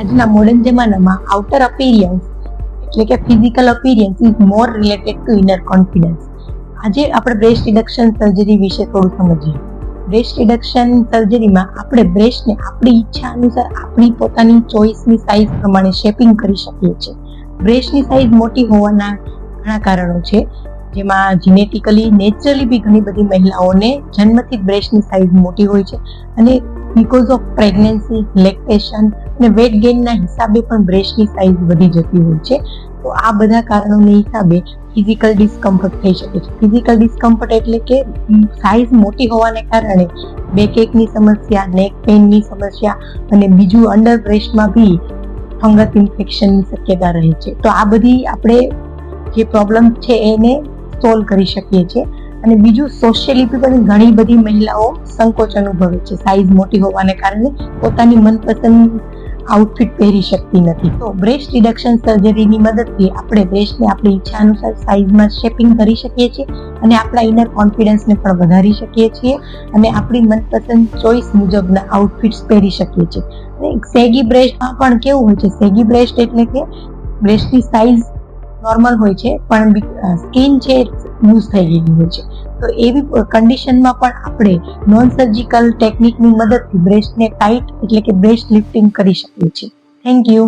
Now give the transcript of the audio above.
આજના મોડર્ન જમાનામાં outer appearance એટલે કે physical appearance is more related to inner confidence. આજે આપણે બ્રેસ્ટ રિડક્શન સર્જરી વિશે થોડું સમજીએ. બ્રેસ્ટ રિડક્શન સર્જરીમાં આપણે બ્રેસ્ટને આપણી ઈચ્છા અનુસાર આપણી પોતાની ચોઇસની સાઇઝ પ્રમાણે શેપિંગ કરી શકીએ છીએ. બ્રેસ્ટની સાઇઝ મોટી હોવાના ઘણા કારણો છે, જેમાં જીનેટિકલી નેચરલી બી ઘણી બધી મહિલાઓને જન્મથી જ બ્રેસ્ટની સાઇઝ મોટી હોય છે અને બીકોઝ ઓફ પ્રેગ્નન્સી, લેક્ટેશન અને વેટ ગેઇનના હિસાબે પણ બ્રેસ્ટની સાઇઝ વધી જતી હોય છે. તો આ બધા કારણોના હિસાબે ફિઝિકલ ડિસ્કમ્ફર્ટ થઈ શકે છે. ફિઝિકલ ડિસ્કમ્ફર્ટ એટલે કે સાઇઝ મોટી હોવાને કારણે બેકએકની સમસ્યા, નેક પેઇનની સમસ્યા અને બીજું અંડર બ્રેસ્ટમાં બી ફંગસ ઇન્ફેક્શનની શક્યતા રહે છે. તો આ બધી આપણે જે પ્રોબ્લેમ છે એને સોલ્વ કરી શકીએ છીએ. અને બીજું સોશિયલી પણ ઘણી બધી મહિલાઓ સંકોચ અનુભવે છે સાઇઝ મોટી હોવાને કારણે પોતાની મનપસંદ આઉટફિટ પહેરી શકતી નથી. તો બ્રેસ્ટ રિડક્શન સર્જરીની મદદથી આપણે બ્રેસ્ટને આપણી ઈચ્છા અનુસાર સાઇઝમાં શેપિંગ કરી શકીએ છીએ અને આપણા ઇનર કોન્ફિડન્સને પણ વધારી શકીએ છીએ અને આપણી મનપસંદ ચોઇસ મુજબના આઉટફિટ્સ પહેરી શકીએ છીએ. અને સેગી બ્રેસ્ટમાં પણ કેવું હોય છે, સેગી બ્રેસ્ટ એટલે કે બ્રેસ્ટની સાઇઝ નોર્મલ હોય છે પણ સ્કિન છે લૂઝ થઈ ગયેલી હોય છે. તો એવી કન્ડિશનમાં પણ આપણે નોન સર્જિકલ ટેકનિકની મદદથી બ્રેસ્ટને ટાઈટ એટલે કે બ્રેસ્ટ લિફ્ટિંગ કરી શકીએ છીએ. Thank you.